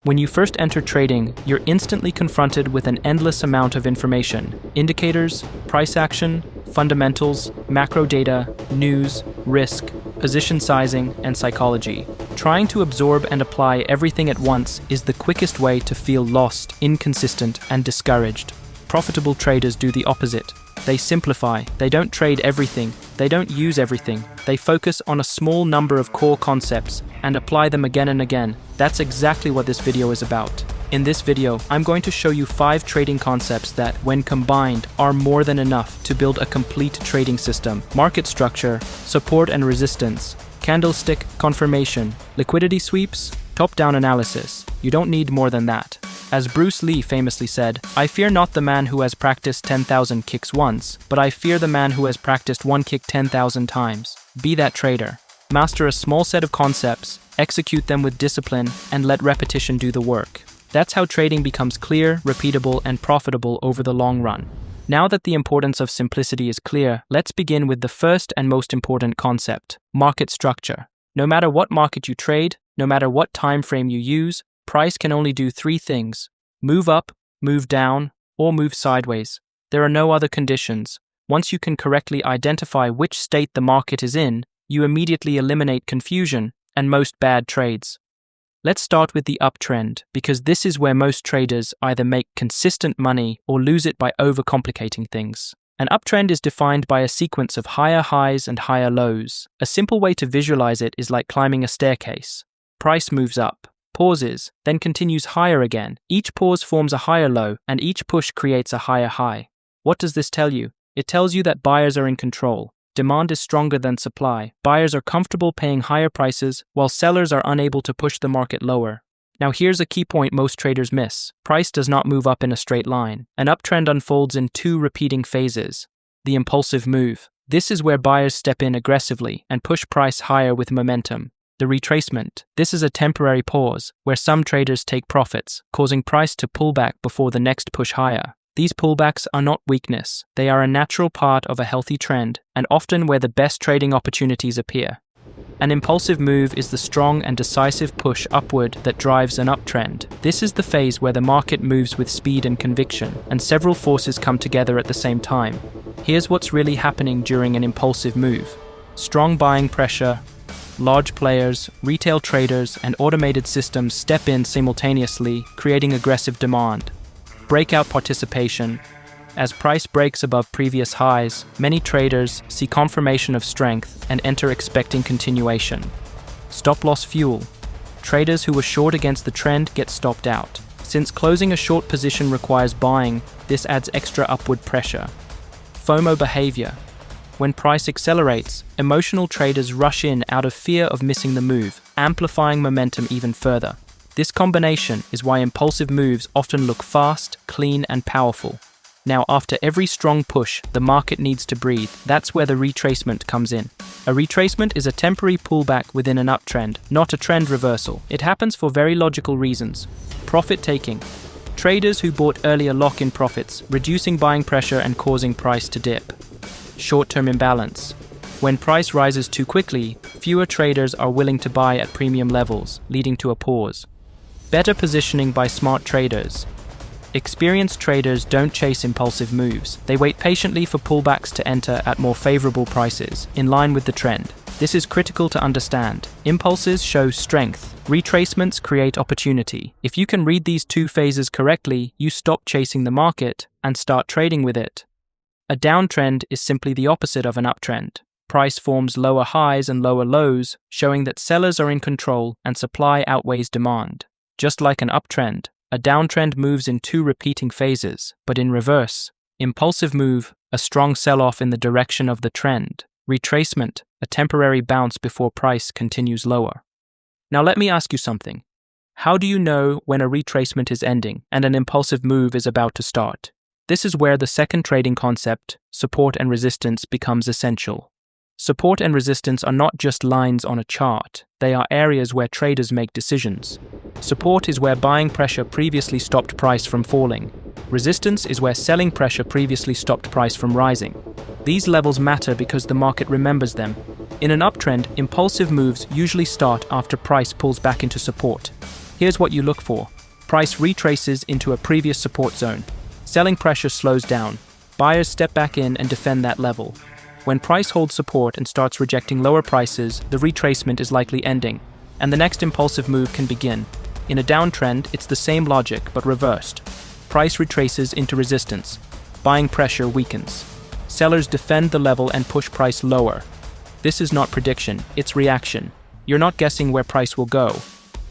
When you first enter trading, you're instantly confronted with an endless amount of information: indicators, price action, fundamentals, macro data, news, risk, position sizing, and psychology. Trying to absorb and apply everything at once is the quickest way to feel lost, inconsistent, and discouraged. Profitable traders do the opposite. They simplify. They don't trade everything. They don't use everything. They focus on a small number of core concepts and apply them again and again. That's exactly what this video is about. In this video, I'm going to show you 5 trading concepts that, when combined, are more than enough to build a complete trading system: market structure, support and resistance, candlestick, confirmation, liquidity sweeps, top-down analysis. You don't need more than that. As Bruce Lee famously said, "I fear not the man who has practiced 10,000 kicks once, but I fear the man who has practiced one kick 10,000 times." Be that trader. Master a small set of concepts, execute them with discipline, and let repetition do the work. That's how trading becomes clear, repeatable, and profitable over the long run. Now that the importance of simplicity is clear, let's begin with the first and most important concept: market structure. No matter what market you trade, no matter what time frame you use, price can only do 3 things: move up, move down, or move sideways. There are no other conditions. Once you can correctly identify which state the market is in, you immediately eliminate confusion and most bad trades. Let's start with the uptrend, because this is where most traders either make consistent money or lose it by overcomplicating things. An uptrend is defined by a sequence of higher highs and higher lows. A simple way to visualize it is like climbing a staircase. Price moves up, pauses, then continues higher again. Each pause forms a higher low, and each push creates a higher high. What does this tell you? It tells you that buyers are in control. Demand is stronger than supply. Buyers are comfortable paying higher prices, while sellers are unable to push the market lower. Now here's a key point most traders miss. Price does not move up in a straight line. An uptrend unfolds in 2 repeating phases. The impulsive move. This is where buyers step in aggressively and push price higher with momentum. The retracement. This is a temporary pause, where some traders take profits, causing price to pull back before the next push higher. These pullbacks are not weakness. They are a natural part of a healthy trend, and often where the best trading opportunities appear. An impulsive move is the strong and decisive push upward that drives an uptrend. This is the phase where the market moves with speed and conviction, and several forces come together at the same time. Here's what's really happening during an impulsive move. Strong buying pressure. Large players, retail traders, and automated systems step in simultaneously, creating aggressive demand. Breakout participation. As price breaks above previous highs, many traders see confirmation of strength and enter expecting continuation. Stop-loss fuel. Traders who were short against the trend get stopped out. Since closing a short position requires buying, this adds extra upward pressure. FOMO behavior. When price accelerates, emotional traders rush in out of fear of missing the move, amplifying momentum even further. This combination is why impulsive moves often look fast, clean, and powerful. Now, after every strong push, the market needs to breathe. That's where the retracement comes in. A retracement is a temporary pullback within an uptrend, not a trend reversal. It happens for very logical reasons. Profit taking. Traders who bought earlier lock in profits, reducing buying pressure and causing price to dip. Short-term imbalance. When price rises too quickly, fewer traders are willing to buy at premium levels, leading to a pause. Better positioning by smart traders. Experienced traders don't chase impulsive moves. They wait patiently for pullbacks to enter at more favorable prices, in line with the trend. This is critical to understand. Impulses show strength. Retracements create opportunity. If you can read these 2 phases correctly, you stop chasing the market and start trading with it. A downtrend is simply the opposite of an uptrend. Price forms lower highs and lower lows, showing that sellers are in control and supply outweighs demand. Just like an uptrend, a downtrend moves in 2 repeating phases, but in reverse. Impulsive move, a strong sell-off in the direction of the trend. Retracement, a temporary bounce before price continues lower. Now let me ask you something. How do you know when a retracement is ending and an impulsive move is about to start? This is where the second trading concept, support and resistance, becomes essential. Support and resistance are not just lines on a chart. They are areas where traders make decisions. Support is where buying pressure previously stopped price from falling. Resistance is where selling pressure previously stopped price from rising. These levels matter because the market remembers them. In an uptrend, impulsive moves usually start after price pulls back into support. Here's what you look for. Price retraces into a previous support zone. Selling pressure slows down. Buyers step back in and defend that level. When price holds support and starts rejecting lower prices, the retracement is likely ending, and the next impulsive move can begin. In a downtrend, it's the same logic, but reversed. Price retraces into resistance. Buying pressure weakens. Sellers defend the level and push price lower. This is not prediction, it's reaction. You're not guessing where price will go.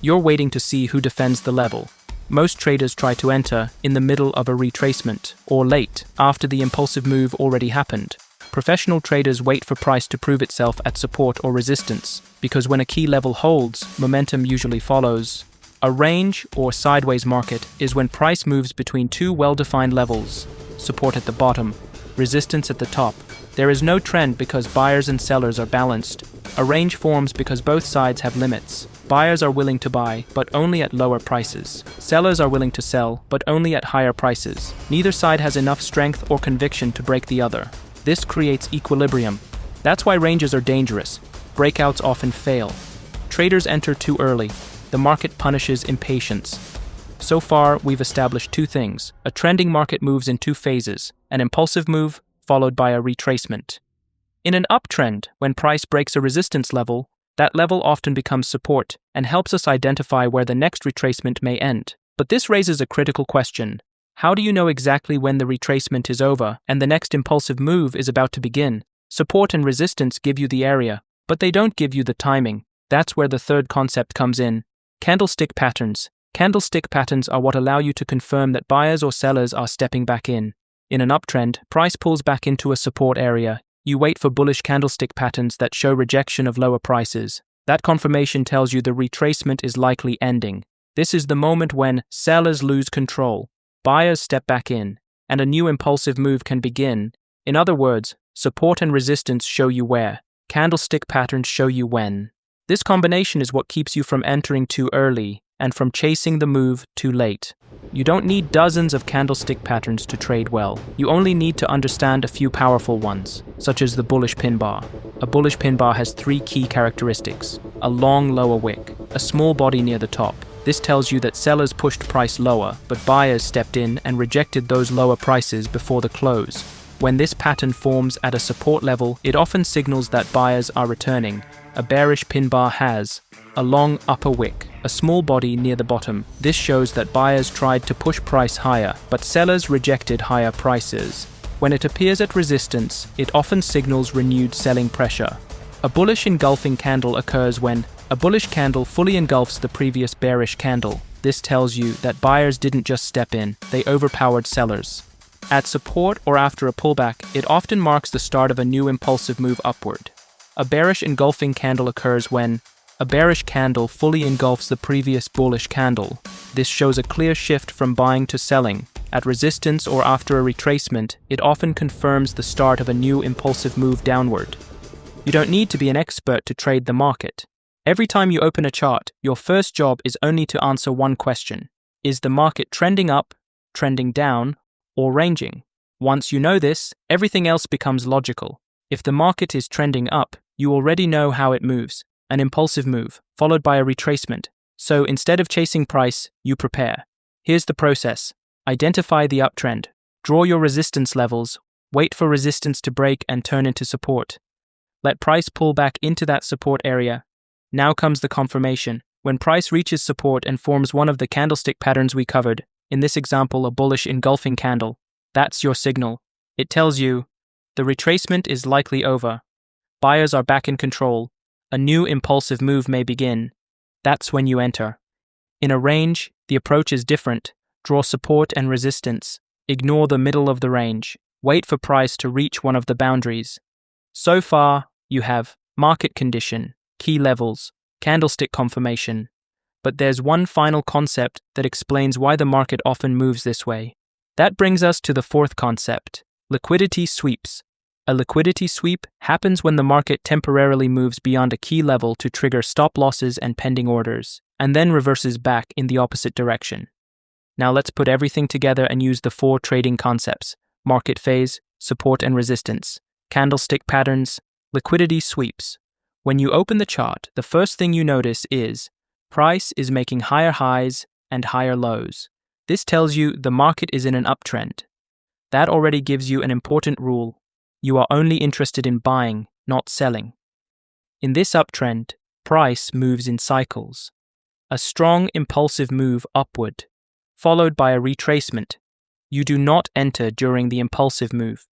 You're waiting to see who defends the level. Most traders try to enter in the middle of a retracement, or late, after the impulsive move already happened. Professional traders wait for price to prove itself at support or resistance, because when a key level holds, momentum usually follows. A range or sideways market is when price moves between two well-defined levels, support at the bottom, resistance at the top. There is no trend because buyers and sellers are balanced. A range forms because both sides have limits. Buyers are willing to buy, but only at lower prices. Sellers are willing to sell, but only at higher prices. Neither side has enough strength or conviction to break the other. This creates equilibrium. That's why ranges are dangerous. Breakouts often fail. Traders enter too early. The market punishes impatience. So far, we've established two things. A trending market moves in two phases, an impulsive move followed by a retracement. In an uptrend, when price breaks a resistance level, that level often becomes support and helps us identify where the next retracement may end. But this raises a critical question. How do you know exactly when the retracement is over and the next impulsive move is about to begin? Support and resistance give you the area, but they don't give you the timing. That's where the third concept comes in. Candlestick patterns. Candlestick patterns are what allow you to confirm that buyers or sellers are stepping back in. In an uptrend, price pulls back into a support area. You wait for bullish candlestick patterns that show rejection of lower prices. That confirmation tells you the retracement is likely ending. This is the moment when sellers lose control. Buyers step back in, and a new impulsive move can begin. In other words, support and resistance show you where. Candlestick patterns show you when. This combination is what keeps you from entering too early and from chasing the move too late. You don't need dozens of candlestick patterns to trade well. You only need to understand a few powerful ones, such as the bullish pin bar. A bullish pin bar has three key characteristics: a long lower wick, a small body near the top. This tells you that sellers pushed price lower, but buyers stepped in and rejected those lower prices before the close. When this pattern forms at a support level, it often signals that buyers are returning. A bearish pin bar has a long upper wick, a small body near the bottom. This shows that buyers tried to push price higher, but sellers rejected higher prices. When it appears at resistance, it often signals renewed selling pressure. A bullish engulfing candle occurs when a bullish candle fully engulfs the previous bearish candle. This tells you that buyers didn't just step in, they overpowered sellers. At support or after a pullback, it often marks the start of a new impulsive move upward. A bearish engulfing candle occurs when a bearish candle fully engulfs the previous bullish candle. This shows a clear shift from buying to selling. At resistance or after a retracement, it often confirms the start of a new impulsive move downward. You don't need to be an expert to trade the market. Every time you open a chart, your first job is only to answer one question. Is the market trending up, trending down, or ranging? Once you know this, everything else becomes logical. If the market is trending up, you already know how it moves. An impulsive move, followed by a retracement. So instead of chasing price, you prepare. Here's the process. Identify the uptrend. Draw your resistance levels. Wait for resistance to break and turn into support. Let price pull back into that support area. Now comes the confirmation. When price reaches support and forms one of the candlestick patterns we covered, in this example a bullish engulfing candle, that's your signal. It tells you the retracement is likely over. Buyers are back in control. A new impulsive move may begin. That's when you enter. In a range, the approach is different. Draw support and resistance. Ignore the middle of the range. Wait for price to reach one of the boundaries. So far, you have market condition, key levels, candlestick confirmation. But there's one final concept that explains why the market often moves this way. That brings us to the fourth concept, liquidity sweeps. A liquidity sweep happens when the market temporarily moves beyond a key level to trigger stop losses and pending orders, and then reverses back in the opposite direction. Now let's put everything together and use the four trading concepts: market phase, support and resistance, candlestick patterns, liquidity sweeps. When you open the chart, the first thing you notice is Price is making higher highs and higher lows. This tells you the market is in an uptrend. That already gives you an important rule. You are only interested in buying, not selling. In this uptrend, price moves in cycles. A strong, impulsive move upward, followed by a retracement. You do not enter during the impulsive move.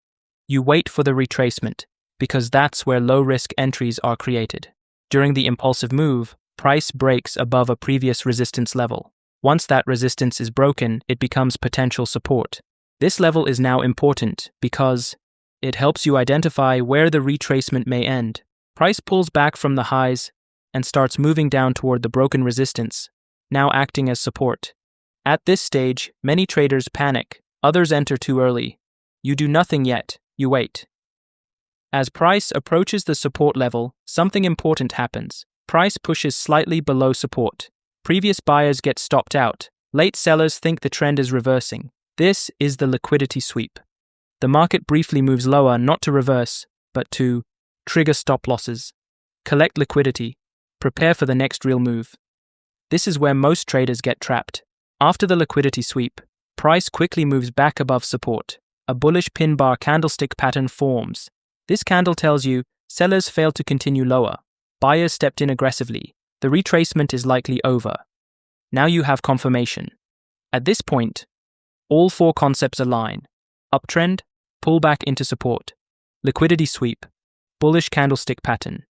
You wait for the retracement, because that's where low-risk entries are created. During the impulsive move, price breaks above a previous resistance level. Once that resistance is broken, it becomes potential support. This level is now important because it helps you identify where the retracement may end. Price pulls back from the highs and starts moving down toward the broken resistance, now acting as support. At this stage, many traders panic, others enter too early. You do nothing yet, you wait. As price approaches the support level, something important happens. Price pushes slightly below support. Previous buyers get stopped out. Late sellers think the trend is reversing. This is the liquidity sweep. The market briefly moves lower, not to reverse, but to trigger stop losses. Collect liquidity. Prepare for the next real move. This is where most traders get trapped. After the liquidity sweep, price quickly moves back above support. A bullish pin bar candlestick pattern forms. This candle tells you sellers failed to continue lower. Buyers stepped in aggressively. The retracement is likely over. Now you have confirmation. At this point, all four concepts align. Uptrend, pullback into support. Liquidity sweep, bullish candlestick pattern.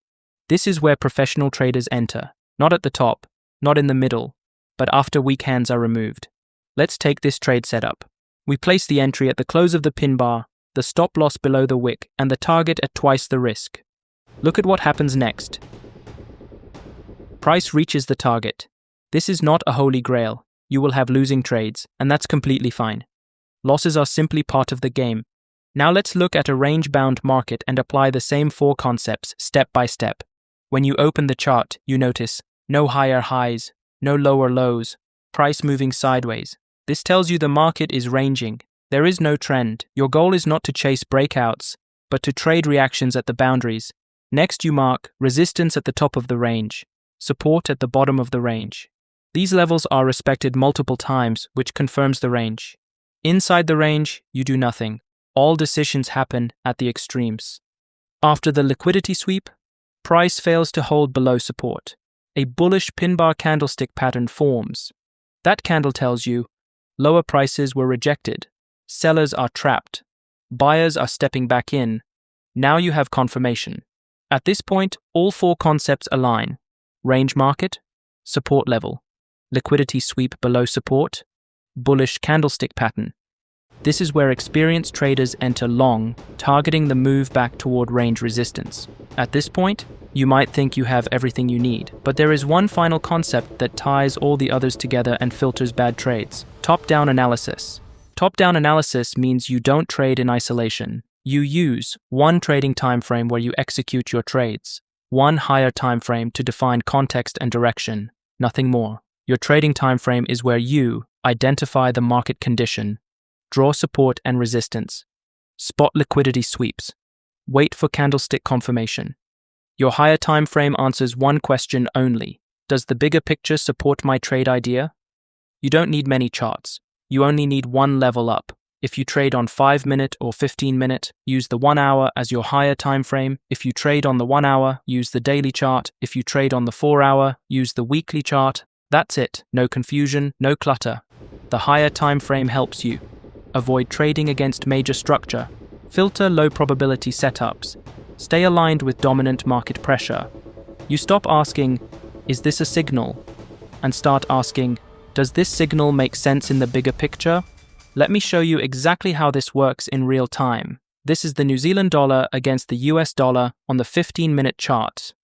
This is where professional traders enter. Not at the top, not in the middle, but after weak hands are removed. Let's take this trade setup. We place the entry at the close of the pin bar, the stop loss below the wick, and the target at twice the risk. Look at what happens next. Price reaches the target. This is not a holy grail. You will have losing trades, and that's completely fine. Losses are simply part of the game. Now let's look at a range-bound market and apply the same four concepts step by step. When you open the chart, you notice no higher highs, no lower lows, price moving sideways. This tells you the market is ranging. There is no trend. Your goal is not to chase breakouts, but to trade reactions at the boundaries. Next, you mark resistance at the top of the range, support at the bottom of the range. These levels are respected multiple times, which confirms the range. Inside the range, you do nothing. All decisions happen at the extremes. After the liquidity sweep, price fails to hold below support. A bullish pin bar candlestick pattern forms. That candle tells you lower prices were rejected. Sellers are trapped. Buyers are stepping back in. Now you have confirmation. At this point, all four concepts align. Range market, support level, liquidity sweep below support, bullish candlestick pattern. This is where experienced traders enter long, targeting the move back toward range resistance. At this point, you might think you have everything you need, but there is one final concept that ties all the others together and filters bad trades. Top-down analysis. Top-down analysis means you don't trade in isolation. You use one trading time frame where you execute your trades, one higher time frame to define context and direction, nothing more. Your trading time frame is where you identify the market condition, draw support and resistance, spot liquidity sweeps, wait for candlestick confirmation. Your higher time frame answers one question only. Does the bigger picture support my trade idea? You don't need many charts. You only need one level up. If you trade on 5-minute or 15-minute, use the 1 hour as your higher time frame. If you trade on the 1 hour, use the daily chart. If you trade on the 4 hour, use the weekly chart. That's it. No confusion, no clutter. The higher time frame helps you. Avoid trading against major structure. Filter low probability setups. Stay aligned with dominant market pressure. You stop asking, is this a signal? And start asking, does this signal make sense in the bigger picture? Let me show you exactly how this works in real time. This is the New Zealand dollar against the US dollar on the 15-minute chart.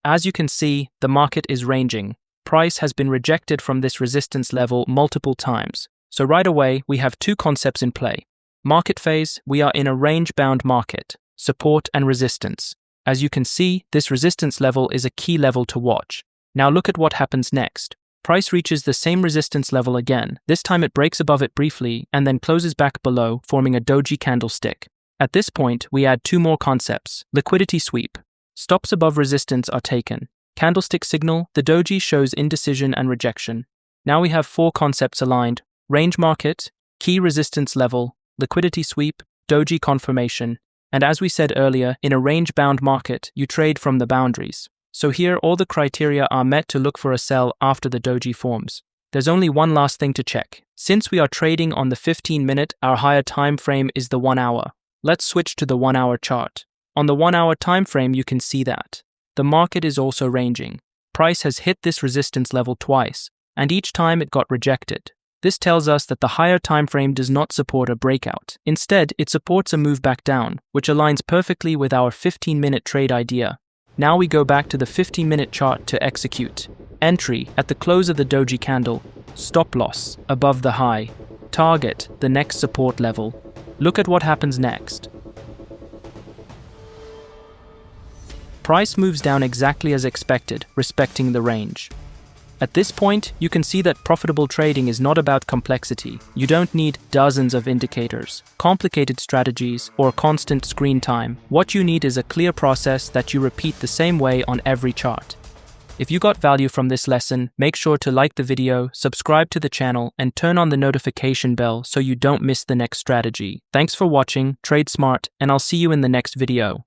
As you can see, the market is ranging. Price has been rejected from this resistance level multiple times. So right away, we have two concepts in play. Market phase, we are in a range-bound market. Support and resistance. As you can see, this resistance level is a key level to watch. Now look at what happens next. Price reaches the same resistance level again. This time it breaks above it briefly and then closes back below, forming a doji candlestick. At this point, we add two more concepts. Liquidity sweep. Stops above resistance are taken. Candlestick signal, the doji shows indecision and rejection. Now we have 4 concepts aligned: range market, key resistance level, liquidity sweep, doji confirmation. And as we said earlier, in a range-bound market, you trade from the boundaries. So here, all the criteria are met to look for a sell after the doji forms. There's only one last thing to check. Since we are trading on the 15-minute, our higher time frame is the 1 hour. Let's switch to the 1 hour chart. On the 1 hour time frame, you can see that the market is also ranging. Price has hit this resistance level twice, and each time it got rejected. This tells us that the higher time frame does not support a breakout. Instead, it supports a move back down, which aligns perfectly with our 15-minute trade idea. Now we go back to the 15-minute chart to execute. Entry at the close of the doji candle. Stop loss above the high. Target the next support level. Look at what happens next. Price moves down exactly as expected, respecting the range. At this point, you can see that profitable trading is not about complexity. You don't need dozens of indicators, complicated strategies, or constant screen time. What you need is a clear process that you repeat the same way on every chart. If you got value from this lesson, make sure to like the video, subscribe to the channel, and turn on the notification bell so you don't miss the next strategy. Thanks for watching, trade smart, and I'll see you in the next video.